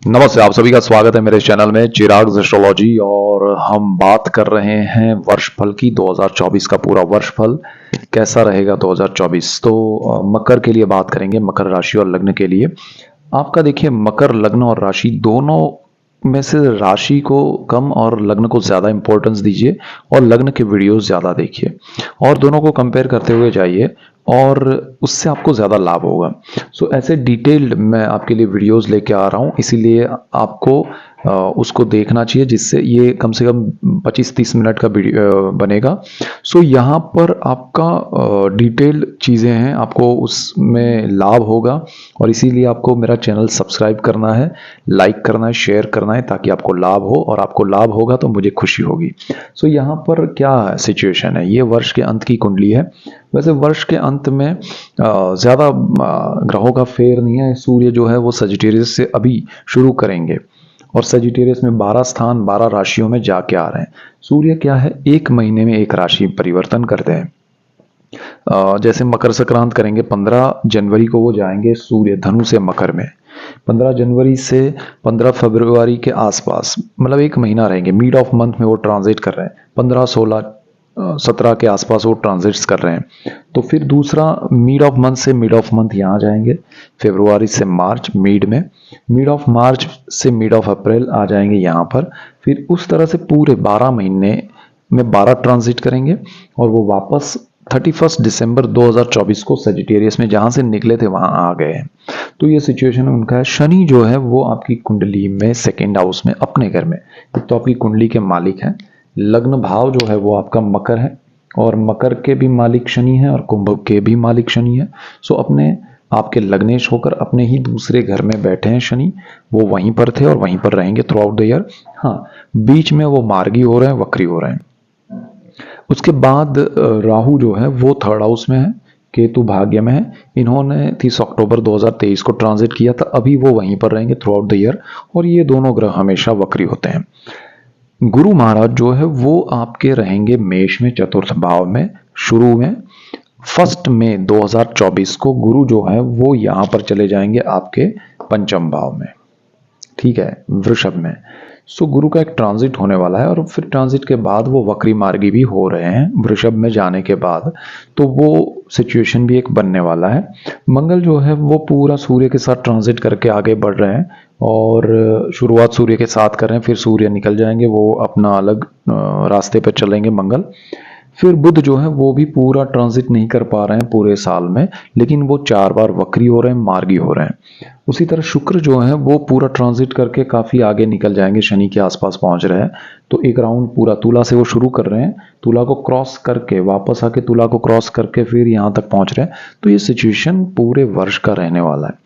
नमस्ते, आप सभी का स्वागत है मेरे चैनल में चिराग एस्ट्रोलॉजी। और हम बात कर रहे हैं वर्षफल की। 2024 का पूरा वर्षफल कैसा रहेगा 2024। तो मकर के लिए बात करेंगे, मकर राशि और लग्न के लिए। आपका देखिए, मकर लग्न और राशि दोनों में से राशि को कम और लग्न को ज़्यादा इंपॉर्टेंस दीजिए और लग्न के वीडियोस ज़्यादा देखिए और दोनों को कंपेयर करते हुए जाइए और उससे आपको ज़्यादा लाभ होगा। सो ऐसे डिटेल्ड मैं आपके लिए वीडियोस लेके आ रहा हूँ, इसीलिए आपको उसको देखना चाहिए, जिससे ये कम से कम 25-30 मिनट का वीडियो बनेगा। सो यहाँ पर आपका डिटेल्ड चीज़ें हैं, आपको उसमें लाभ होगा और इसीलिए आपको मेरा चैनल सब्सक्राइब करना है, लाइक करना है, शेयर करना है, ताकि आपको लाभ हो। और आपको लाभ होगा तो मुझे खुशी होगी। सो यहाँ पर क्या सिचुएशन है, ये वर्ष के अंत की कुंडली है। वैसे वर्ष के अंत में ज़्यादा ग्रहों का फेर नहीं है। सूर्य जो है वो सजिटेरियस से अभी शुरू करेंगे और सजिटेरियस में 12 स्थान 12 राशियों में जाके आ रहे हैं। सूर्य क्या है, एक महीने में एक राशि परिवर्तन करते हैं। जैसे मकर संक्रांत करेंगे 15 जनवरी को वो जाएंगे सूर्य धनु से मकर में। 15 जनवरी से 15 फरवरी के आसपास, मतलब एक महीना रहेंगे। मिड ऑफ मंथ में वो ट्रांजिट कर रहे हैं। 15 16 17 के आसपास वो ट्रांजिट्स कर रहे हैं। तो फिर दूसरा मिड ऑफ मंथ से मिड ऑफ मंथ यहाँ जाएंगे। फरवरी से मार्च मिड में, मिड ऑफ मार्च से मिड ऑफ अप्रैल आ जाएंगे यहाँ पर। फिर उस तरह से पूरे 12 महीने में 12 ट्रांजिट करेंगे और वो वापस 31 दिसंबर 2024 को सजिटेरियस में जहां से निकले थे वहां आ गए हैं। तो ये सिचुएशन उनका है। शनि जो है वो आपकी कुंडली में सेकेंड हाउस में अपने घर में, तो आपकी कुंडली के मालिक हैं। लग्न भाव जो है वो आपका मकर है और मकर के भी मालिक शनि है और कुंभ के भी मालिक शनि है। सो अपने आपके लग्नेश होकर अपने ही दूसरे घर में बैठे हैं शनि। वो वहीं पर थे और वहीं पर रहेंगे थ्रू आउट द ईयर। हाँ, बीच में वो मार्गी हो रहे हैं, वक्री हो रहे हैं। उसके बाद राहु जो है वो थर्ड हाउस में है, केतु भाग्य में है। इन्होंने 30 अक्टूबर 2023 को ट्रांजिट किया था, अभी वो वहीं पर रहेंगे थ्रू आउट द ईयर। और ये दोनों ग्रह हमेशा वक्री होते हैं। गुरु महाराज जो है वो आपके रहेंगे मेष में चतुर्थ भाव में शुरू में। 1 मई 2024 को गुरु जो है वो यहां पर चले जाएंगे आपके पंचम भाव में, ठीक है, वृषभ में। सो गुरु का एक ट्रांजिट होने वाला है और फिर ट्रांजिट के बाद वो वक्री मार्गी भी हो रहे हैं वृषभ में जाने के बाद। तो वो सिचुएशन भी एक बनने वाला है। मंगल जो है वो पूरा सूर्य के साथ ट्रांजिट करके आगे बढ़ रहे हैं और शुरुआत सूर्य के साथ कर रहे हैं, फिर सूर्य निकल जाएंगे, वो अपना अलग रास्ते पर चलेंगे मंगल। फिर बुध जो है वो भी पूरा ट्रांजिट नहीं कर पा रहे हैं पूरे साल में, लेकिन वो 4 बार वक्री हो रहे हैं, मार्गी हो रहे हैं। उसी तरह शुक्र जो है वो पूरा ट्रांजिट करके काफी आगे निकल जाएंगे, शनि के आसपास पहुंच रहे हैं। तो एक राउंड पूरा तुला से वो शुरू कर रहे हैं, तुला को क्रॉस करके वापस आके तुला को क्रॉस करके फिर यहाँ तक पहुंच रहे हैं। तो ये सिचुएशन पूरे वर्ष का रहने वाला है।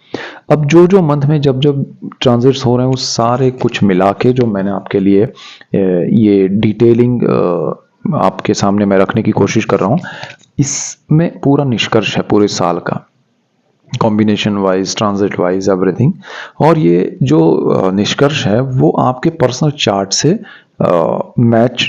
अब जो जो मंथ में जब जब ट्रांजिट्स हो रहे हैं, वो सारे कुछ मिला के जो मैंने आपके लिए ये डिटेलिंग आपके सामने मैं रखने की कोशिश कर रहा हूँ, इसमें पूरा निष्कर्ष है पूरे साल का, combination wise, transit wise, everything. और ये जो निष्कर्ष है वो आपके पर्सनल चार्ट से मैच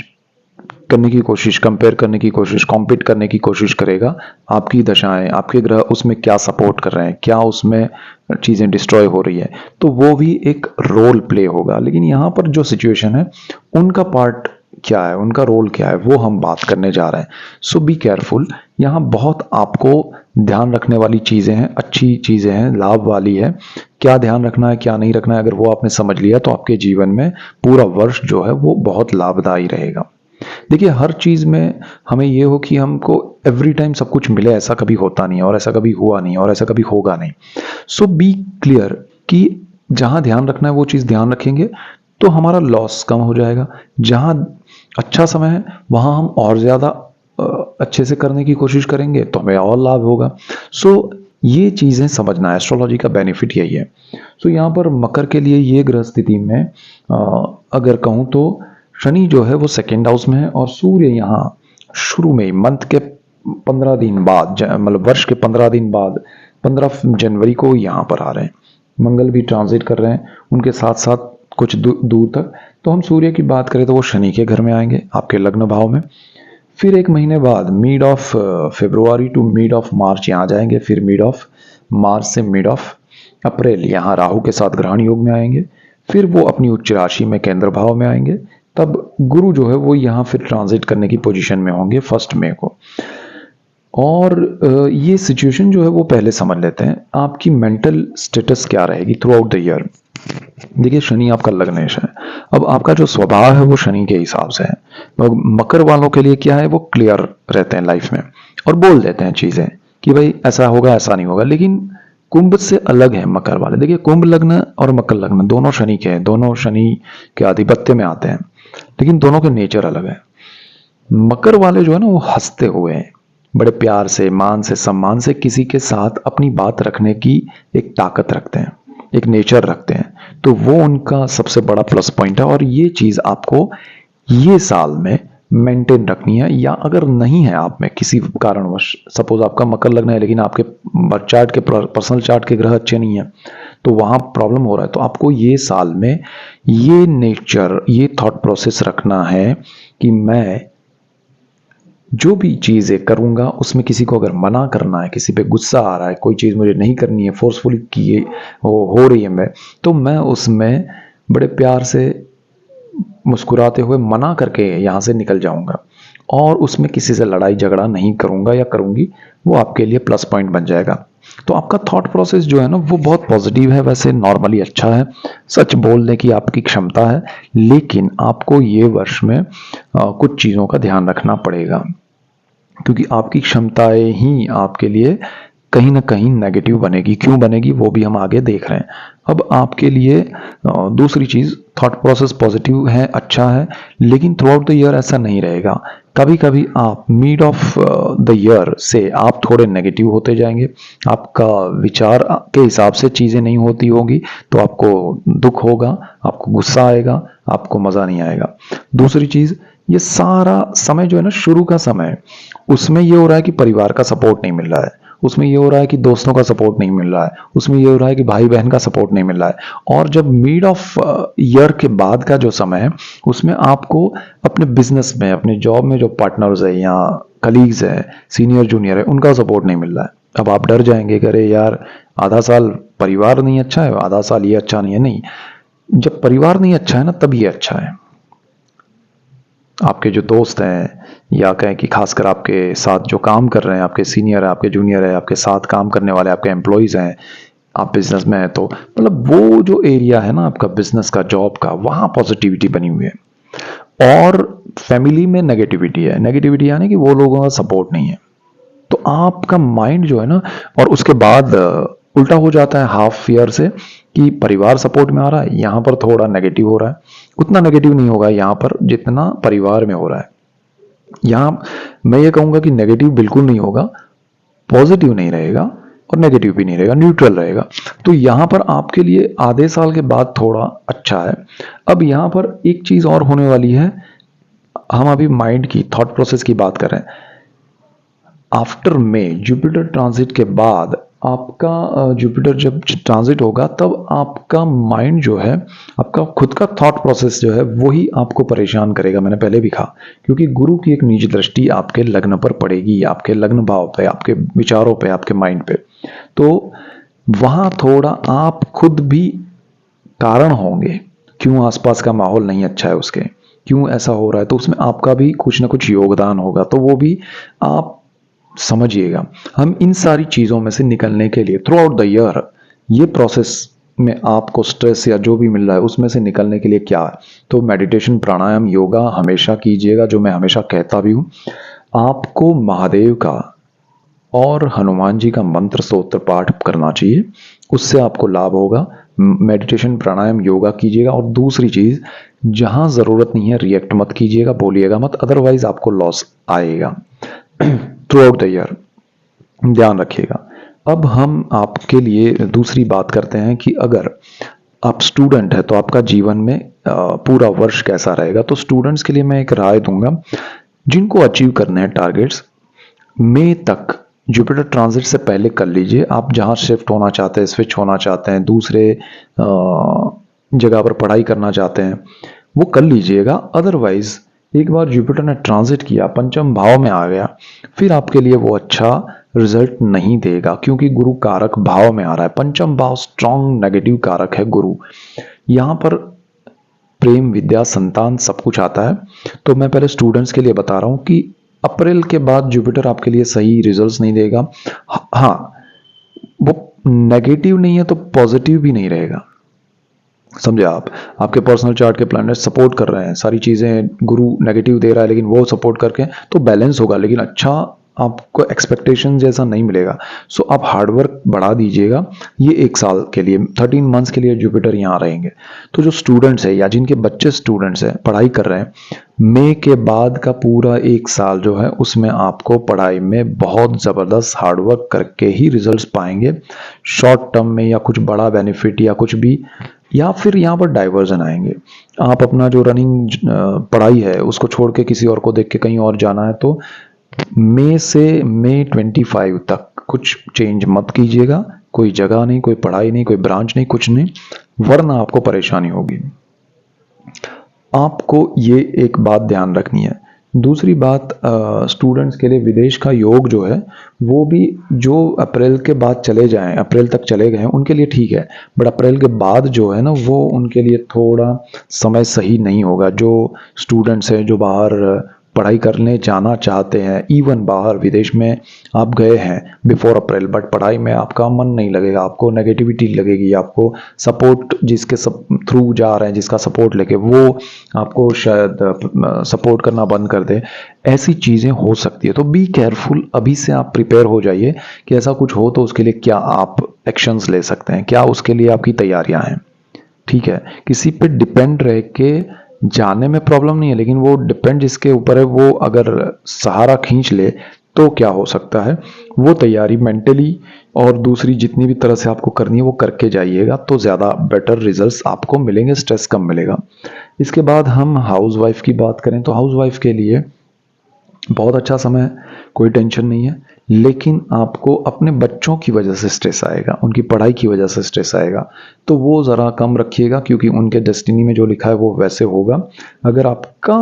करने की कोशिश, कंपेयर करने की कोशिश, कॉम्पीट करने की कोशिश करेगा। आपकी दशाएं, आपके ग्रह उसमें क्या सपोर्ट कर रहे हैं, क्या उसमें चीज़ें डिस्ट्रॉय हो रही है, तो वो भी एक रोल प्ले होगा। लेकिन यहाँ पर जो सिचुएशन है उनका पार्ट क्या है, उनका रोल क्या है, वो हम बात करने जा रहे हैं। सो बी केयरफुल। यहाँ बहुत आपको ध्यान रखने वाली चीज़ें हैं, अच्छी चीज़ें हैं, लाभ वाली है। क्या ध्यान रखना है, क्या नहीं रखना है, अगर वो आपने समझ लिया तो आपके जीवन में पूरा वर्ष जो है वो बहुत लाभदायी रहेगा। देखिए, हर चीज में हमें ये हो कि हमको एवरी टाइम सब कुछ मिले, ऐसा कभी होता नहीं और ऐसा कभी हुआ नहीं और ऐसा कभी होगा नहीं। सो बी क्लियर कि जहां ध्यान रखना है वो चीज ध्यान रखेंगे तो हमारा लॉस कम हो जाएगा। जहां अच्छा समय है वहां हम और ज्यादा अच्छे से करने की कोशिश करेंगे तो हमें और लाभ होगा। सो ये चीजें समझना है, एस्ट्रोलॉजी का बेनिफिट यही है। सो यहाँ पर मकर के लिए ये ग्रह स्थिति में अगर कहूँ तो शनि जो है वो सेकेंड हाउस में है और सूर्य यहाँ शुरू में ही मंथ के 15 दिन बाद, मतलब वर्ष के 15 दिन बाद 15 जनवरी को यहाँ पर आ रहे हैं। मंगल भी ट्रांजिट कर रहे हैं उनके साथ साथ कुछ दूर तक। तो हम सूर्य की बात करें तो वो शनि के घर में आएंगे आपके लग्न भाव में। फिर एक महीने बाद mid of February to mid of March यहाँ जाएंगे। फिर मिड ऑफ मार्च से मिड ऑफ अप्रैल यहाँ राहु के साथ ग्रहण योग में आएंगे। फिर वो अपनी उच्च राशि में केंद्र भाव में आएंगे, तब गुरु जो है वो यहाँ फिर ट्रांजिट करने की पोजीशन में होंगे 1 मई को। और ये सिचुएशन जो है वो पहले समझ लेते हैं, आपकी मेंटल स्टेटस क्या रहेगी थ्रू आउट द ईयर। देखिए शनि आपका लग्नेश है, अब आपका जो स्वभाव है वो शनि के हिसाब से है। तो मकर वालों के लिए क्या है, वो क्लियर रहते हैं लाइफ में और बोल देते हैं चीजें कि भाई ऐसा होगा ऐसा नहीं होगा। लेकिन कुंभ से अलग है मकर वाले। देखिए कुंभ लग्न और मकर लग्न दोनों शनि के हैं, दोनों शनि के आधिपत्य में आते हैं, लेकिन दोनों के नेचर अलग है। मकर वाले जो है ना वो हंसते हुए हैं, बड़े प्यार से, मान से, सम्मान से किसी के साथ अपनी बात रखने की एक ताकत रखते हैं, एक नेचर रखते हैं। तो वो उनका सबसे बड़ा प्लस पॉइंट है और ये चीज आपको ये साल में मेंटेन रखनी है। या अगर नहीं है आप में किसी कारणवश, सपोज आपका मकर लग्न है लेकिन आपके बर्थ चार्ट के पर्सनल चार्ट के ग्रह अच्छे नहीं है, तो वहां प्रॉब्लम हो रहा है, तो आपको ये साल में ये नेचर, ये थॉट प्रोसेस रखना है कि मैं जो भी चीजें करूंगा उसमें किसी को अगर मना करना है, किसी पे गुस्सा आ रहा है, कोई चीज मुझे नहीं करनी है, फोर्सफुली की हो रही है मैं, तो मैं उसमें बड़े प्यार से मुस्कुराते हुए मना करके यहाँ से निकल जाऊंगा और उसमें किसी से लड़ाई झगड़ा नहीं करूंगा या करूंगी, वो आपके लिए प्लस पॉइंट बन जाएगा। तो आपका थॉट प्रोसेस जो है ना वो बहुत पॉजिटिव है, वैसे नॉर्मली अच्छा है, सच बोलने की आपकी क्षमता है। लेकिन आपको ये वर्ष में कुछ चीज़ों का ध्यान रखना पड़ेगा, क्योंकि आपकी क्षमताएं ही आपके लिए कहीं ना कहीं नेगेटिव बनेगी। क्यों बनेगी वो भी हम आगे देख रहे हैं। अब आपके लिए दूसरी चीज, थॉट प्रोसेस पॉजिटिव है, अच्छा है, लेकिन थ्रू आउट द ईयर ऐसा नहीं रहेगा। कभी कभी आप मिड ऑफ द ईयर से आप थोड़े नेगेटिव होते जाएंगे, आपका विचार के हिसाब से चीजें नहीं होती होगी, तो आपको दुख होगा, आपको गुस्सा आएगा, आपको मजा नहीं आएगा। दूसरी चीज, ये सारा समय जो है ना शुरू का समय, उसमें ये हो रहा है कि परिवार का सपोर्ट नहीं मिल रहा है, उसमें ये हो रहा है कि दोस्तों का सपोर्ट नहीं मिल रहा है, उसमें ये हो रहा है कि भाई बहन का सपोर्ट नहीं मिल रहा है। और जब मिड ऑफ ईयर के बाद का जो समय है, उसमें आपको अपने बिजनेस में, अपने जॉब में जो पार्टनर्स है या कलीग्स है, सीनियर जूनियर है, उनका सपोर्ट नहीं मिल रहा है। अब आप डर जाएंगे कि अरे यार आधा साल परिवार नहीं अच्छा है, आधा साल ये अच्छा नहीं है। नहीं, जब परिवार नहीं अच्छा है ना तब ये अच्छा है। आपके जो दोस्त हैं या कहें कि खासकर आपके साथ जो काम कर रहे हैं, आपके सीनियर है, आपके जूनियर है, आपके साथ काम करने वाले आपके एम्प्लॉयज हैं, आप बिजनेस में हैं, तो मतलब वो जो एरिया है ना आपका बिजनेस का, जॉब का, वहां पॉजिटिविटी बनी हुई है। और फैमिली में नेगेटिविटी है, नेगेटिविटी यानी कि वो लोगों का सपोर्ट नहीं है। तो आपका माइंड जो है ना, और उसके बाद उल्टा हो जाता है हाफ ईयर से कि परिवार सपोर्ट में आ रहा है, यहां पर थोड़ा नेगेटिव हो रहा है। उतना नेगेटिव नहीं होगा यहां पर जितना परिवार में हो रहा है। यहां मैं ये कहूंगा कि नेगेटिव बिल्कुल नहीं होगा, पॉजिटिव नहीं रहेगा और नेगेटिव भी नहीं रहेगा, न्यूट्रल रहेगा। तो यहां पर आपके लिए आधे साल के बाद थोड़ा अच्छा है। अब यहां पर एक चीज और होने वाली है, हम अभी माइंड की, थॉट प्रोसेस की बात कर रहे हैं। आफ्टर में जुपिटर ट्रांजिट के बाद आपका जुपिटर जब ट्रांजिट होगा तब आपका माइंड जो है, आपका खुद का थॉट प्रोसेस जो है वही आपको परेशान करेगा। मैंने पहले भी कहा, क्योंकि गुरु की एक नीच दृष्टि आपके लग्न पर पड़ेगी, आपके लग्न भाव पे, आपके विचारों पे, आपके माइंड पे। तो वहां थोड़ा आप खुद भी कारण होंगे, क्यों आसपास का माहौल नहीं अच्छा है उसके, क्यों ऐसा हो रहा है, तो उसमें आपका भी कुछ ना कुछ योगदान होगा। तो वो भी आप समझिएगा। हम इन सारी चीजों में से निकलने के लिए थ्रू आउट द ईयर, ये प्रोसेस में आपको स्ट्रेस या जो भी मिल रहा है उसमें से निकलने के लिए क्या है, तो मेडिटेशन, प्राणायाम, योगा हमेशा कीजिएगा, जो मैं हमेशा कहता भी हूं। आपको महादेव का और हनुमान जी का मंत्र स्तोत्र पाठ करना चाहिए, उससे आपको लाभ होगा। मेडिटेशन, प्राणायाम, योगा कीजिएगा। और दूसरी चीज, जहां जरूरत नहीं है रिएक्ट मत कीजिएगा, बोलिएगा मत, अदरवाइज आपको लॉस आएगा थ्रू आउट द ईयर, ध्यान रखिएगा। अब हम आपके लिए दूसरी बात करते हैं कि अगर आप स्टूडेंट है तो आपका जीवन में पूरा वर्ष कैसा रहेगा। तो स्टूडेंट्स के लिए मैं एक राय दूंगा, जिनको अचीव करने हैं टारगेट्स, मई तक जुपिटर ट्रांजिट से पहले कर लीजिए। आप जहां शिफ्ट होना चाहते हैं, स्विच होना चाहते हैं, दूसरे जगह पर पढ़ाई करना चाहते हैं, वो कर लीजिएगा। अदरवाइज एक बार जुपिटर ने ट्रांजिट किया, पंचम भाव में आ गया, फिर आपके लिए वो अच्छा रिजल्ट नहीं देगा, क्योंकि गुरु कारक भाव में आ रहा है। पंचम भाव स्ट्रॉन्ग नेगेटिव कारक है गुरु। यहाँ पर प्रेम, विद्या, संतान सब कुछ आता है। तो मैं पहले स्टूडेंट्स के लिए बता रहा हूँ कि अप्रैल के बाद जुपिटर आपके लिए सही रिजल्ट्स नहीं देगा। हाँ, वो नेगेटिव नहीं है तो पॉजिटिव भी नहीं रहेगा, समझे आप। आपके पर्सनल चार्ट के प्लैनेट सपोर्ट कर रहे हैं, सारी चीजें गुरु नेगेटिव दे रहा है लेकिन वो सपोर्ट करके तो बैलेंस होगा, लेकिन अच्छा आपको एक्सपेक्टेशन जैसा नहीं मिलेगा। सो आप हार्डवर्क बढ़ा दीजिएगा। ये 1 साल के लिए 13 मंथ्स के लिए जुपिटर यहाँ रहेंगे। तो जो स्टूडेंट्स है या जिनके बच्चे स्टूडेंट्स हैं पढ़ाई कर रहे हैं, मई के बाद का पूरा 1 साल जो है उसमें आपको पढ़ाई में बहुत ज़बरदस्त हार्डवर्क करके ही रिजल्ट्स पाएंगे। शॉर्ट टर्म में या कुछ बड़ा बेनिफिट या कुछ भी, या फिर यहाँ पर डाइवर्जन आएंगे। आप अपना जो रनिंग पढ़ाई है उसको छोड़ के किसी और को देख के कहीं और जाना है, तो मई से मई 25 तक कुछ चेंज मत कीजिएगा। कोई जगह नहीं, कोई पढ़ाई नहीं, कोई ब्रांच नहीं, कुछ नहीं, वरना आपको परेशानी होगी। आपको ये एक बात ध्यान रखनी है। दूसरी बात, स्टूडेंट्स के लिए विदेश का योग जो है वो भी जो अप्रैल के बाद चले जाएं, अप्रैल तक चले गए उनके लिए ठीक है, बट अप्रैल के बाद जो है ना वो उनके लिए थोड़ा समय सही नहीं होगा। जो स्टूडेंट्स हैं जो बाहर पढ़ाई करने जाना चाहते हैं, इवन बाहर विदेश में आप गए हैं बिफोर अप्रैल, बट पढ़ाई में आपका मन नहीं लगेगा, आपको नेगेटिविटी लगेगी, आपको सपोर्ट जिसके थ्रू जा रहे हैं, जिसका सपोर्ट लेके वो आपको शायद सपोर्ट करना बंद कर दे, ऐसी चीज़ें हो सकती है। तो बी केयरफुल, अभी से आप प्रिपेयर हो जाइए कि ऐसा कुछ हो तो उसके लिए क्या आप एक्शंस ले सकते हैं, क्या उसके लिए आपकी तैयारियां हैं। ठीक है, किसी पे डिपेंड रह के जाने में प्रॉब्लम नहीं है, लेकिन वो डिपेंड जिसके ऊपर है वो अगर सहारा खींच ले तो क्या हो सकता है, वो तैयारी मेंटली और दूसरी जितनी भी तरह से आपको करनी है वो करके जाइएगा, तो ज़्यादा बेटर रिजल्ट्स आपको मिलेंगे, स्ट्रेस कम मिलेगा। इसके बाद हम हाउस वाइफ की बात करें तो हाउस वाइफ के लिए बहुत अच्छा समय है, कोई टेंशन नहीं है, लेकिन आपको अपने बच्चों की वजह से स्ट्रेस आएगा, उनकी पढ़ाई की वजह से स्ट्रेस आएगा, तो वो ज़रा कम रखिएगा, क्योंकि उनके डेस्टिनी में जो लिखा है वो वैसे होगा। अगर आपका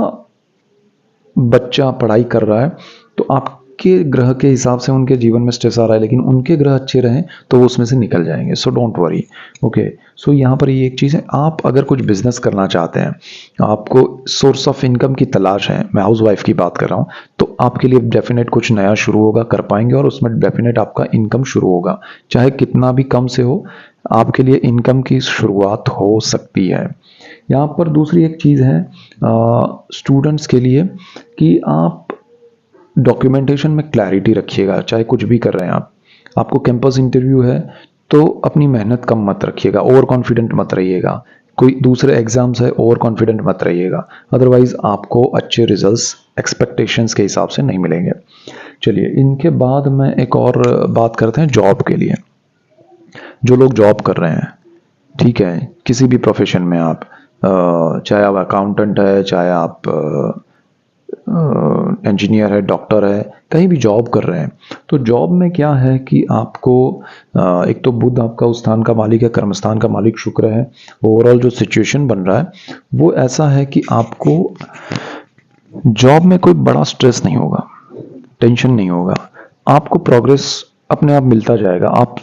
बच्चा पढ़ाई कर रहा है तो आपके ग्रह के हिसाब से उनके जीवन में स्ट्रेस आ रहा है, लेकिन उनके ग्रह अच्छे रहें तो वो उसमें से निकल जाएंगे। So don't worry. ओके, सो यहाँ पर ये एक चीज़ है, आप अगर कुछ बिजनेस करना चाहते हैं, आपको सोर्स ऑफ इनकम की तलाश है, मैं हाउस वाइफ की बात कर रहा हूँ, तो आपके लिए डेफिनेट कुछ नया शुरू होगा, कर पाएंगे और उसमें डेफिनेट आपका इनकम शुरू होगा, चाहे कितना भी कम से हो, आपके लिए इनकम की शुरुआत हो सकती है। यहाँ पर दूसरी एक चीज़ है स्टूडेंट्स के लिए कि आप डॉक्यूमेंटेशन में क्लैरिटी रखिएगा, चाहे कुछ भी कर रहे हैं आप। आपको कैंपस इंटरव्यू है तो अपनी मेहनत कम मत रखिएगा, ओवर कॉन्फिडेंट मत रहिएगा। कोई दूसरे एग्जाम्स है, ओवर कॉन्फिडेंट मत रहिएगा, अदरवाइज आपको अच्छे रिजल्ट्स एक्सपेक्टेशंस के हिसाब से नहीं मिलेंगे। चलिए, इनके बाद मैं एक और बात करते हैं जॉब के लिए। जो लोग जॉब कर रहे हैं, ठीक है, किसी भी प्रोफेशन में आप, चाहे आप अकाउंटेंट है, चाहे आप इंजीनियर है, डॉक्टर है, कहीं भी जॉब कर रहे हैं, तो जॉब में क्या है कि आपको एक तो बुध आपका उस स्थान का मालिक है, कर्मस्थान का मालिक शुक्र है। ओवरऑल जो सिचुएशन बन रहा है वो ऐसा है कि आपको जॉब में कोई बड़ा स्ट्रेस नहीं होगा, टेंशन नहीं होगा, आपको प्रोग्रेस अपने आप मिलता जाएगा, आप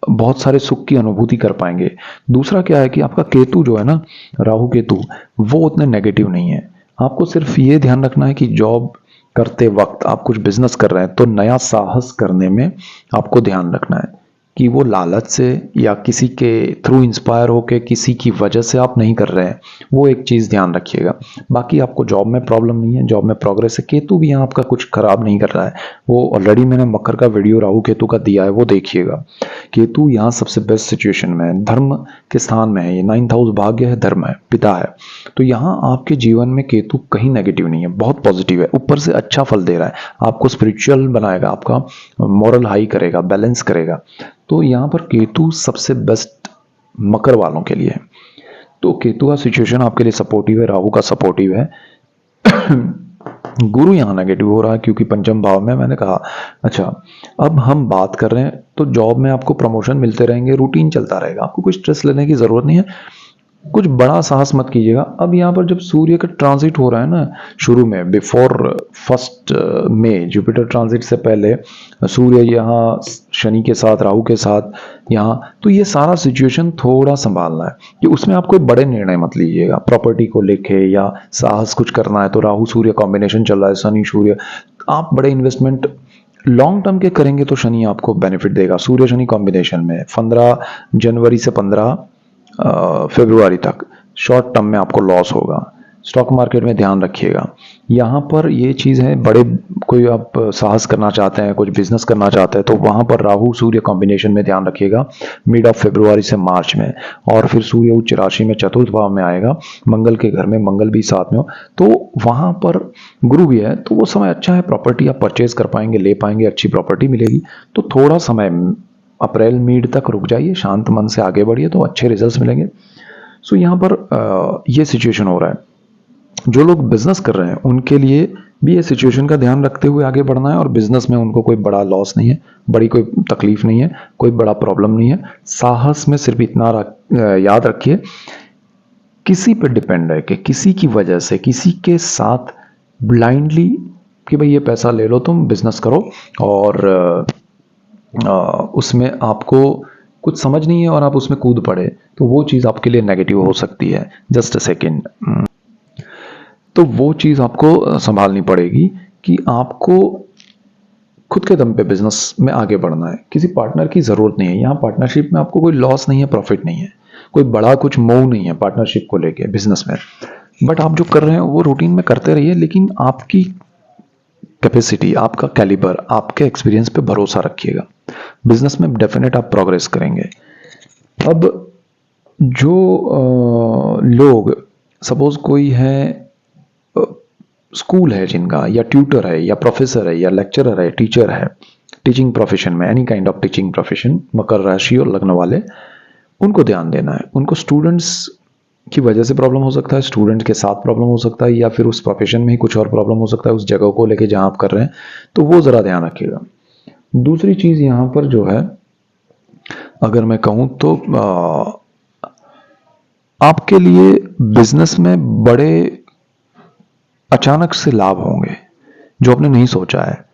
बहुत सारे सुख की अनुभूति कर पाएंगे। दूसरा क्या है कि आपका केतु जो है ना, राहु केतु, वो उतने नेगेटिव नहीं है। आपको सिर्फ ये ध्यान रखना है कि जॉब करते वक्त आप कुछ बिजनेस कर रहे हैं तो नया साहस करने में आपको ध्यान रखना है कि वो लालच से या किसी के थ्रू इंस्पायर होके किसी की वजह से आप नहीं कर रहे हैं, वो एक चीज़ ध्यान रखिएगा। बाकी आपको जॉब में प्रॉब्लम नहीं है, जॉब में प्रोग्रेस है। केतु भी यहाँ आपका कुछ खराब नहीं कर रहा है, वो ऑलरेडी मैंने मकर का वीडियो राहु केतु का दिया है, वो देखिएगा। केतु यहाँ सबसे बेस्ट सिचुएशन में है, धर्म के स्थान में है, ये 9th हाउस भाग्य है, धर्म है, पिता है, तो यहाँ आपके जीवन में केतु कहीं नेगेटिव नहीं है, बहुत पॉजिटिव है, ऊपर से अच्छा फल दे रहा है, आपको स्पिरिचुअल बनाएगा, आपका मॉरल हाई करेगा, बैलेंस करेगा। तो यहाँ पर केतु सबसे बेस्ट मकर वालों के लिए है। तो केतु का सिचुएशन आपके लिए सपोर्टिव है, राहु का सपोर्टिव है। गुरु यहाँ नेगेटिव हो रहा है क्योंकि पंचम भाव में, मैंने कहा। अच्छा, अब हम बात कर रहे हैं तो जॉब में आपको प्रमोशन मिलते रहेंगे, रूटीन चलता रहेगा, आपको कोई स्ट्रेस लेने की जरूरत नहीं है। कुछ बड़ा साहस मत कीजिएगा। अब यहाँ पर जब सूर्य का ट्रांजिट हो रहा है ना, शुरू में बिफोर 1 मई, जुपिटर ट्रांजिट से पहले सूर्य यहाँ शनि के साथ, राहु के साथ यहाँ, तो ये सारा सिचुएशन थोड़ा संभालना है कि उसमें आप कोई बड़े निर्णय मत लीजिएगा प्रॉपर्टी को लेके, या साहस कुछ करना है तो राहु सूर्य कॉम्बिनेशन चल रहा है, शनि सूर्य, आप बड़े इन्वेस्टमेंट लॉन्ग टर्म के करेंगे तो शनि आपको बेनिफिट देगा। सूर्य शनि कॉम्बिनेशन में 15 जनवरी से 15 फरवरी तक शॉर्ट टर्म में आपको लॉस होगा। स्टॉक मार्केट में ध्यान रखिएगा। यहाँ पर ये चीज़ है, बड़े कोई आप साहस करना चाहते हैं, कुछ बिजनेस करना चाहते हैं, तो वहाँ पर राहु सूर्य कॉम्बिनेशन में ध्यान रखिएगा मिड ऑफ फरवरी से मार्च में। और फिर सूर्य उच्च राशि में चतुर्थ भाव में आएगा, मंगल के घर में, मंगल भी साथ में हो, तो वहाँ पर गुरु भी है, तो वो समय अच्छा है, प्रॉपर्टी आप परचेज कर पाएंगे, ले पाएंगे, अच्छी प्रॉपर्टी मिलेगी। तो थोड़ा समय अप्रैल मिड तक रुक जाइए, शांत मन से आगे बढ़िए तो अच्छे रिजल्ट्स मिलेंगे। सो यहाँ पर ये सिचुएशन हो रहा है। जो लोग बिजनेस कर रहे हैं उनके लिए भी ये सिचुएशन का ध्यान रखते हुए आगे बढ़ना है, और बिजनेस में उनको कोई बड़ा लॉस नहीं है, बड़ी कोई तकलीफ नहीं है, कोई बड़ा प्रॉब्लम नहीं है। साहस में सिर्फ इतना याद रखिए, किसी पे डिपेंड है कि किसी की वजह से, किसी के साथ ब्लाइंडली कि भाई ये पैसा ले लो तुम बिजनेस करो, और उसमें आपको कुछ समझ नहीं है और आप उसमें कूद पड़े, तो वो चीज़ आपके लिए नेगेटिव हो सकती है। Just a second. तो वो चीज़ आपको संभालनी पड़ेगी कि आपको खुद के दम पे बिजनेस में आगे बढ़ना है, किसी पार्टनर की ज़रूरत नहीं है। यहाँ पार्टनरशिप में आपको कोई लॉस नहीं है, प्रॉफिट नहीं है, कोई बड़ा कुछ मोह नहीं है पार्टनरशिप को लेके बिजनेस में। बट आप जो कर रहे हैं वो रूटीन में करते रहिए, लेकिन आपकी कैपेसिटी, आपका कैलिबर, आपके एक्सपीरियंस पे भरोसा रखिएगा। बिजनेस में डेफिनेट आप प्रोग्रेस करेंगे। अब जो लोग, सपोज कोई है, स्कूल है जिनका, या ट्यूटर है, या प्रोफेसर है, या लेक्चरर है, टीचर है, टीचिंग प्रोफेशन में, any kind of teaching profession, मकर राशि और लग्न वाले, उनको ध्यान देना है। उनको स्टूडेंट्स की वजह से प्रॉब्लम हो सकता है, स्टूडेंट के साथ प्रॉब्लम हो सकता है, या फिर उस प्रोफेशन में ही कुछ और प्रॉब्लम हो सकता है उस जगह को लेके जहां आप कर रहे हैं, तो वो ज़रा ध्यान रखिएगा। दूसरी चीज़ यहाँ पर जो है, अगर मैं कहूँ तो आपके लिए बिजनेस में बड़े अचानक से लाभ होंगे जो आपने नहीं सोचा है।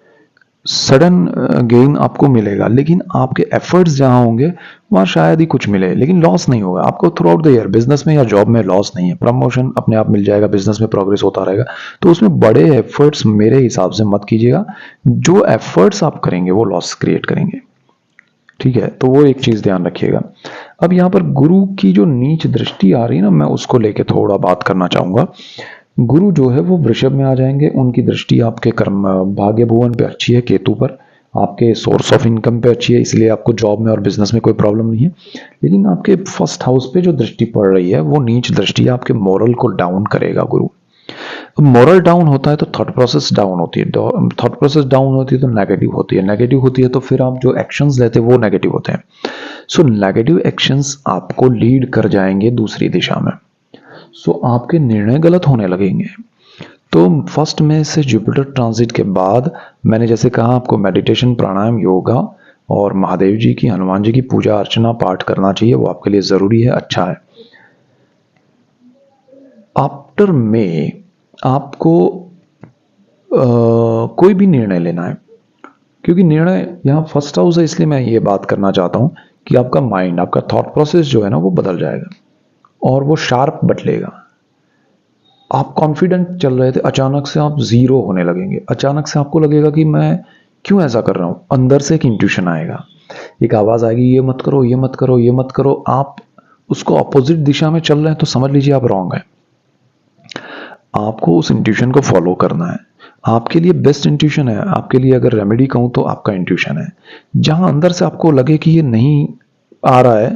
सडन गेन आपको मिलेगा, लेकिन आपके एफर्ट्स जहां होंगे वहां शायद ही कुछ मिले, लेकिन लॉस नहीं होगा आपको through out the year. Business में या जॉब में लॉस नहीं है, प्रमोशन अपने आप मिल जाएगा, बिजनेस में प्रोग्रेस होता रहेगा। तो उसमें बड़े एफर्ट्स मेरे हिसाब से मत कीजिएगा, जो एफर्ट्स आप करेंगे वो लॉस क्रिएट करेंगे। ठीक है, तो वो एक चीज ध्यान रखिएगा। अब यहाँ पर गुरु की जो नीच दृष्टि आ रही है ना, मैं उसको लेके थोड़ा बात करना चाहूंगा। गुरु जो है वो वृषभ में आ जाएंगे, उनकी दृष्टि आपके कर्म भाग्य भुवन पे अच्छी है, केतु पर, आपके सोर्स ऑफ इनकम पे अच्छी है, इसलिए आपको जॉब में और बिजनेस में कोई प्रॉब्लम नहीं है। लेकिन आपके फर्स्ट हाउस पे जो दृष्टि पड़ रही है वो नीच दृष्टि, आपके मोरल को डाउन करेगा गुरु। मोरल डाउन होता है तो थॉट प्रोसेस डाउन होती है, थॉट प्रोसेस डाउन होती है तो नेगेटिव होती है, नेगेटिव होती है तो फिर आप जो एक्शंस लेते हैं वो नेगेटिव होते हैं। सो नेगेटिव एक्शंस आपको लीड कर जाएंगे दूसरी दिशा में। सो आपके निर्णय गलत होने लगेंगे। तो 1 मई से जुपिटर ट्रांजिट के बाद मैंने जैसे कहा, आपको मेडिटेशन, प्राणायाम, योगा और महादेव जी की, हनुमान जी की पूजा अर्चना पाठ करना चाहिए, वो आपके लिए जरूरी है, अच्छा है। आफ्टर मई आपको कोई भी निर्णय लेना है, क्योंकि निर्णय यहाँ फर्स्ट हाउस है, इसलिए मैं ये बात करना चाहता हूँ कि आपका माइंड, आपका थॉट प्रोसेस जो है ना वो बदल जाएगा और वो शार्प बदलेगा। आप कॉन्फिडेंट चल रहे थे, अचानक से आप जीरो होने लगेंगे, अचानक से आपको लगेगा कि मैं क्यों ऐसा कर रहा हूं। अंदर से एक इंट्यूशन आएगा, एक आवाज आएगी, ये मत करो, ये मत करो, ये मत करो। आप उसको अपोजिट दिशा में चल रहे हैं तो समझ लीजिए आप रॉन्ग है। आपको उस इंट्यूशन को फॉलो करना है। आपके लिए बेस्ट इंट्यूशन है, आपके लिए अगर रेमेडी कहूं तो आपका इंट्यूशन है। जहां अंदर से आपको लगे कि ये नहीं आ रहा है,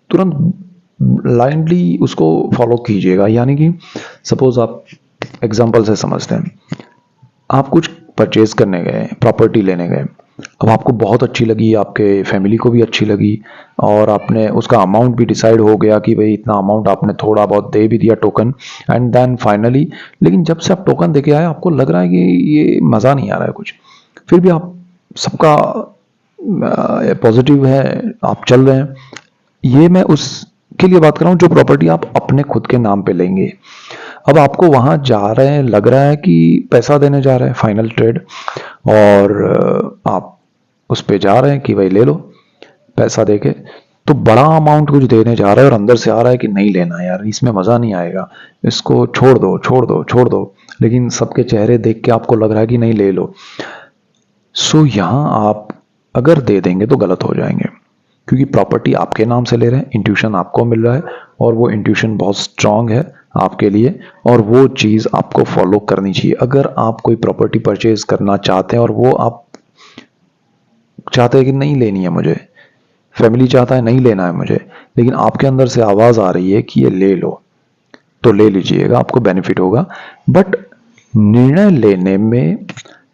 तुरंत ब्लाइंडली उसको फॉलो कीजिएगा। यानी कि सपोज आप एग्जांपल से समझते हैं, आप कुछ परचेज करने गए, प्रॉपर्टी लेने गए, अब आपको बहुत अच्छी लगी, आपके फैमिली को भी अच्छी लगी, और आपने उसका अमाउंट भी डिसाइड हो गया कि भाई इतना अमाउंट आपने थोड़ा बहुत दे भी दिया टोकन, एंड देन फाइनली, लेकिन जब से आप टोकन देके आए आपको लग रहा है कि ये मज़ा नहीं आ रहा है कुछ। फिर भी आप सबका पॉजिटिव है, आप चल रहे हैं। ये मैं उस के लिए बात कर रहा हूँ, जो प्रॉपर्टी आप अपने खुद के नाम पे लेंगे। अब आपको वहां जा रहे हैं, लग रहा है कि पैसा देने जा रहे हैं फाइनल ट्रेड, और आप उस पे जा रहे हैं कि भाई ले लो पैसा देके, तो बड़ा अमाउंट कुछ देने जा रहा है और अंदर से आ रहा है कि नहीं लेना यार, इसमें मजा नहीं आएगा, इसको छोड़ दो छोड़ दो छोड़ दो, लेकिन सबके चेहरे देख के आपको लग रहा है कि नहीं ले लो। सो यहां आप अगर दे देंगे तो गलत हो जाएंगे, क्योंकि प्रॉपर्टी आपके नाम से ले रहे हैं, इंट्यूशन आपको मिल रहा है, और वो इंट्यूशन बहुत स्ट्रांग है आपके लिए, और वो चीज़ आपको फॉलो करनी चाहिए। अगर आप कोई प्रॉपर्टी परचेज करना चाहते हैं और वो आप चाहते हैं कि नहीं लेनी है मुझे, फैमिली चाहता है नहीं लेना है मुझे, लेकिन आपके अंदर से आवाज़ आ रही है कि ये ले लो, तो ले लीजिएगा, आपको बेनिफिट होगा। बट निर्णय लेने में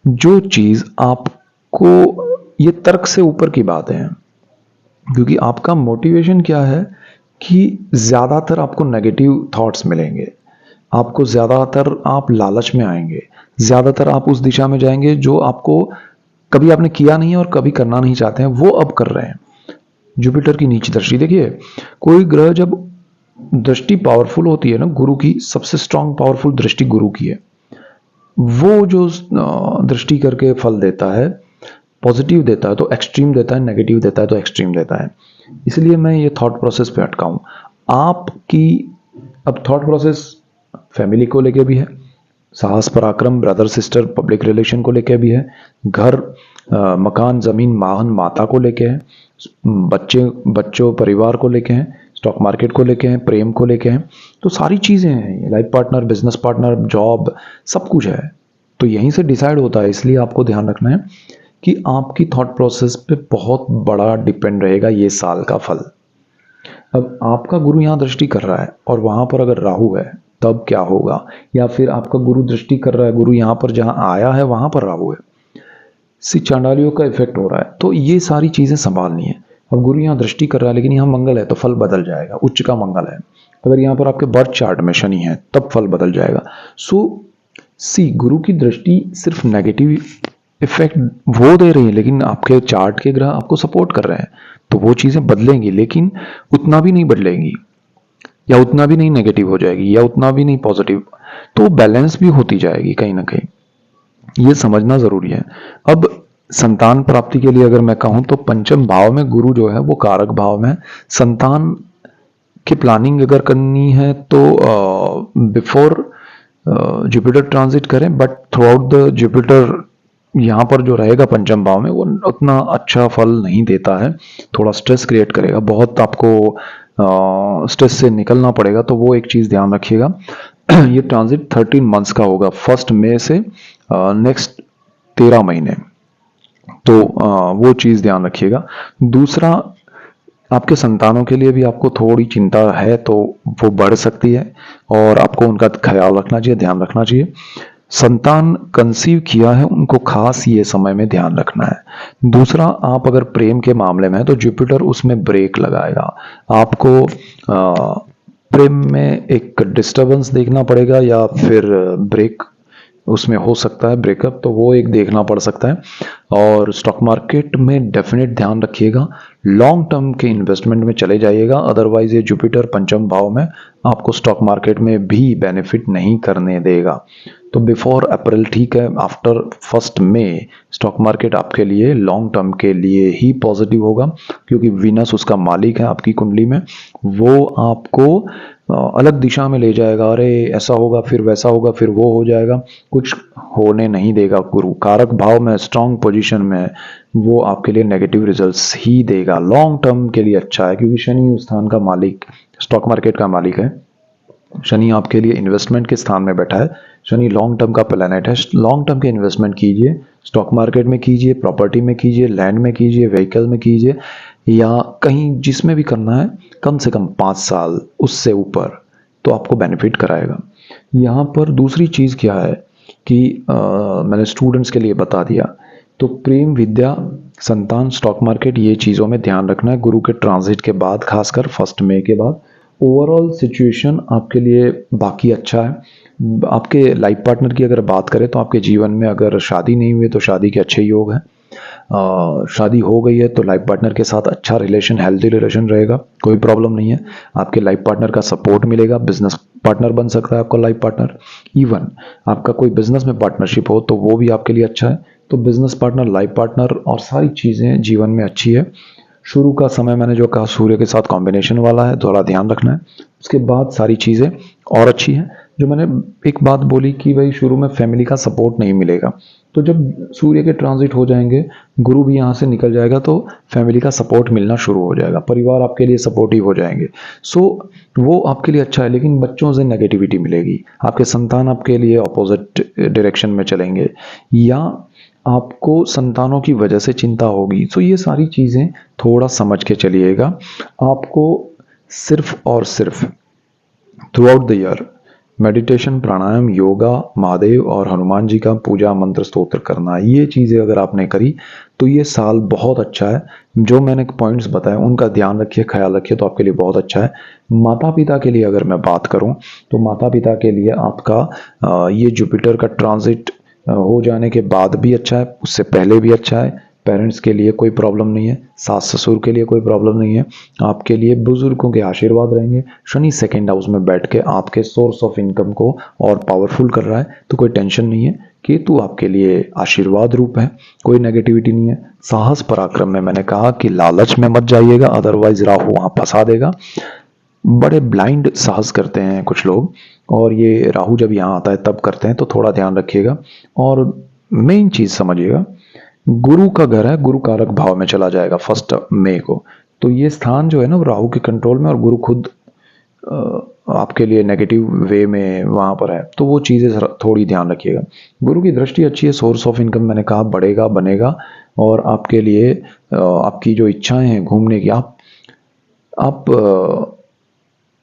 जो चीज़ आपको, ये तर्क से ऊपर की बात है, क्योंकि आपका मोटिवेशन क्या है कि ज़्यादातर आपको नेगेटिव थॉट्स मिलेंगे, आपको ज़्यादातर आप लालच में आएंगे, ज़्यादातर आप उस दिशा में जाएंगे जो आपको कभी आपने किया नहीं है और कभी करना नहीं चाहते हैं, वो अब कर रहे हैं। जुपिटर की नीच दृष्टि देखिए, कोई ग्रह जब दृष्टि पावरफुल होती है ना, गुरु की सबसे स्ट्रांग पावरफुल दृष्टि गुरु की है, वो जो दृष्टि करके फल देता है, पॉजिटिव देता है तो एक्सट्रीम देता है, नेगेटिव देता है तो एक्सट्रीम देता है। इसलिए मैं ये थॉट प्रोसेस पे अटका हूँ आपकी। अब थॉट प्रोसेस फैमिली को लेके भी है, साहस पराक्रम ब्रदर सिस्टर पब्लिक रिलेशन को लेके भी है, घर मकान जमीन वाहन माता को लेके है, बच्चे बच्चों परिवार को लेके हैं, स्टॉक मार्केट को लेके हैं, प्रेम को लेके हैं, तो सारी चीज़ें हैं, life partner business partner job सब कुछ है। तो यहीं से डिसाइड होता है, इसलिए आपको ध्यान रखना है कि आपकी थॉट प्रोसेस पे बहुत बड़ा डिपेंड रहेगा ये साल का फल। अब आपका गुरु यहाँ दृष्टि कर रहा है और वहां पर अगर राहु है तब क्या होगा, या फिर आपका गुरु दृष्टि कर रहा है, गुरु यहाँ पर जहाँ आया है वहां पर राहु है, चांडालियों का इफेक्ट हो रहा है, तो ये सारी चीजें संभालनी है। अब गुरु यहाँ दृष्टि कर रहा है लेकिन यहाँ मंगल है तो फल बदल जाएगा, उच्च का मंगल है। अगर यहाँ पर आपके बर्थ चार्ट में शनि है तब फल बदल जाएगा। सो सी गुरु की दृष्टि सिर्फ नेगेटिव इफेक्ट वो दे रही है, लेकिन आपके चार्ट के ग्रह आपको सपोर्ट कर रहे हैं, तो वो चीजें बदलेंगी, लेकिन उतना भी नहीं बदलेंगी, या उतना भी नहीं नेगेटिव हो जाएगी, या उतना भी नहीं पॉजिटिव, तो बैलेंस भी होती जाएगी कहीं ना कहीं, ये समझना जरूरी है। अब संतान प्राप्ति के लिए अगर मैं कहूं तो पंचम भाव में गुरु जो है वो कारक भाव में, संतान की प्लानिंग अगर करनी है तो बिफोर जुपिटर ट्रांजिट करें, but through out the Jupiter यहाँ पर जो रहेगा पंचम भाव में वो उतना अच्छा फल नहीं देता है, थोड़ा स्ट्रेस क्रिएट करेगा, बहुत आपको स्ट्रेस से निकलना पड़ेगा, तो वो एक चीज़ ध्यान रखिएगा। ये ट्रांजिट 13 मंथ्स का होगा, 1 मई से नेक्स्ट 13 महीने, तो वो चीज़ ध्यान रखिएगा। दूसरा, आपके संतानों के लिए भी आपको थोड़ी चिंता है तो वो बढ़ सकती है, और आपको उनका ख्याल रखना चाहिए, ध्यान रखना चाहिए। संतान कंसीव किया है उनको खास ये समय में ध्यान रखना है। दूसरा, आप अगर प्रेम के मामले में है तो जुपिटर उसमें ब्रेक लगाएगा, आपको प्रेम में एक डिस्टरबेंस देखना पड़ेगा, या फिर ब्रेक उसमें हो सकता है, ब्रेकअप, तो वो एक देखना पड़ सकता है। और स्टॉक मार्केट में डेफिनेट ध्यान रखिएगा, लॉन्ग टर्म के इन्वेस्टमेंट में चले जाइएगा, अदरवाइज ये जुपिटर पंचम भाव में आपको स्टॉक मार्केट में भी बेनिफिट नहीं करने देगा। तो बिफोर अप्रैल ठीक है, आफ्टर 1 मई स्टॉक मार्केट आपके लिए लॉन्ग टर्म के लिए ही पॉजिटिव होगा, क्योंकि वीनस उसका मालिक है आपकी कुंडली में, वो आपको अलग दिशा में ले जाएगा, अरे ऐसा होगा फिर वैसा होगा फिर वो हो जाएगा, कुछ होने नहीं देगा। गुरु कारक भाव में स्ट्रांग पोजीशन में, वो आपके लिए नेगेटिव रिजल्ट्स ही देगा। लॉन्ग टर्म के लिए अच्छा है, क्योंकि शनि उस स्थान का मालिक, स्टॉक मार्केट का मालिक है, शनि आपके लिए इन्वेस्टमेंट के स्थान में बैठा है, शनि लॉन्ग टर्म का प्लैनेट है। लॉन्ग टर्म के इन्वेस्टमेंट कीजिए, स्टॉक मार्केट में कीजिए, प्रॉपर्टी में कीजिए, लैंड में कीजिए, व्हीकल में कीजिए, या कहीं जिसमें भी करना है कम से कम 5 साल उससे ऊपर, तो आपको बेनिफिट कराएगा। यहाँ पर दूसरी चीज़ क्या है कि मैंने स्टूडेंट्स के लिए बता दिया, तो प्रेम विद्या संतान स्टॉक मार्केट ये चीज़ों में ध्यान रखना है गुरु के ट्रांजिट के बाद, खासकर 1 मई के बाद। ओवरऑल सिचुएशन आपके लिए बाकी अच्छा है। आपके लाइफ पार्टनर की अगर बात करें तो आपके जीवन में अगर शादी नहीं हुई तो शादी के अच्छे योग हैं, शादी हो गई है तो लाइफ पार्टनर के साथ अच्छा रिलेशन, हेल्दी रिलेशन रहेगा, कोई प्रॉब्लम नहीं है। आपके लाइफ पार्टनर का सपोर्ट मिलेगा, बिजनेस पार्टनर बन सकता है आपका लाइफ पार्टनर। इवन आपका कोई बिजनेस में पार्टनरशिप हो तो वो भी आपके लिए अच्छा है। तो बिजनेस पार्टनर, लाइफ पार्टनर और सारी चीज़ें जीवन में अच्छी है। शुरू का समय मैंने जो कहा सूर्य के साथ कॉम्बिनेशन वाला है, थोड़ा ध्यान रखना है। उसके बाद सारी चीज़ें और अच्छी हैं। जो मैंने एक बात बोली कि भाई शुरू में फैमिली का सपोर्ट नहीं मिलेगा, तो जब सूर्य के ट्रांजिट हो जाएंगे, गुरु भी यहाँ से निकल जाएगा, तो फैमिली का सपोर्ट मिलना शुरू हो जाएगा, परिवार आपके लिए सपोर्टिव हो जाएंगे। सो वो आपके लिए अच्छा है। लेकिन बच्चों से नेगेटिविटी मिलेगी, आपके संतान आपके लिए अपोजिट डायरेक्शन में चलेंगे, या आपको संतानों की वजह से चिंता होगी। तो ये सारी चीज़ें थोड़ा समझ के चलिएगा। आपको सिर्फ और सिर्फ throughout the year meditation, pranayama, yoga, Mahadev और हनुमान जी का पूजा मंत्र स्तोत्र करना, ये चीज़ें अगर आपने करी तो ये साल बहुत अच्छा है। जो मैंने पॉइंट्स बताए उनका ध्यान रखिए, ख्याल रखिए, तो आपके लिए बहुत अच्छा है। माता पिता के लिए अगर मैं बात करूं तो माता पिता के लिए आपका ये जुपिटर का ट्रांजिट हो जाने के बाद भी अच्छा है, उससे पहले भी अच्छा है। पेरेंट्स के लिए कोई प्रॉब्लम नहीं है, सास ससुर के लिए कोई प्रॉब्लम नहीं है। आपके लिए बुजुर्गों के आशीर्वाद रहेंगे। शनि सेकंड हाउस में बैठ के आपके सोर्स ऑफ इनकम को और पावरफुल कर रहा है, तो कोई टेंशन नहीं है। केतु आपके लिए आशीर्वाद रूप है, कोई नेगेटिविटी नहीं है। साहस पराक्रम में मैंने कहा कि लालच में मत जाइएगा, अदरवाइज राहु वहां फंसा देगा। बड़े ब्लाइंड साहस करते हैं कुछ लोग, और ये राहु जब यहाँ आता है तब करते हैं, तो थोड़ा ध्यान रखिएगा। और मेन चीज समझिएगा, गुरु का घर है, गुरु कारक भाव में चला जाएगा 1 मई को। तो ये स्थान जो है ना वो राहु के कंट्रोल में, और गुरु खुद आपके लिए नेगेटिव वे में वहां पर है, तो वो चीज़ें थोड़ी ध्यान रखिएगा। गुरु की दृष्टि अच्छी है, सोर्स ऑफ इनकम मैंने कहा बढ़ेगा, बनेगा। और आपके लिए आपकी जो इच्छाएं हैं घूमने की, आप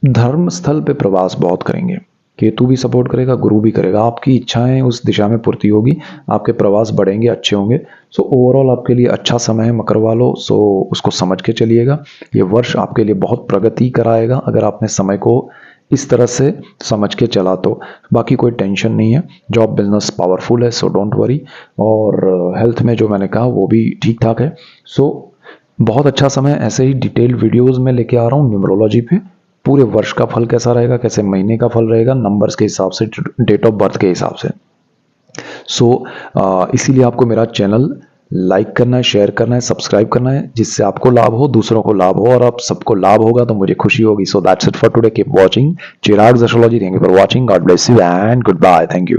धर्म स्थल पे प्रवास बहुत करेंगे। केतु भी सपोर्ट करेगा, गुरु भी करेगा, आपकी इच्छाएं उस दिशा में पूर्ति होगी, आपके प्रवास बढ़ेंगे, अच्छे होंगे। सो ओवरऑल आपके लिए अच्छा समय है मकर वालों, सो उसको समझ के चलिएगा। ये वर्ष आपके लिए बहुत प्रगति कराएगा अगर आपने समय को इस तरह से समझ के चला तो। बाकी कोई टेंशन नहीं है, जॉब बिजनेस पावरफुल है, सो डोंट वरी। और हेल्थ में जो मैंने कहा वो भी ठीक ठाक है। सो बहुत अच्छा समय, ऐसे ही डिटेल्ड वीडियोस में लेके आ रहा हूँ न्यूमरोलॉजी पे। पूरे वर्ष का फल कैसा रहेगा, कैसे महीने का फल रहेगा, नंबर्स के हिसाब से, डेट ऑफ बर्थ के हिसाब से। सो इसीलिए आपको मेरा चैनल लाइक करना है, शेयर करना है, सब्सक्राइब करना है, जिससे आपको लाभ हो, दूसरों को लाभ हो, और आप सबको लाभ होगा तो मुझे खुशी होगी। So that's it for today, keep watching Chirag astrology. Thank you for watching, God bless you and goodbye, thank you.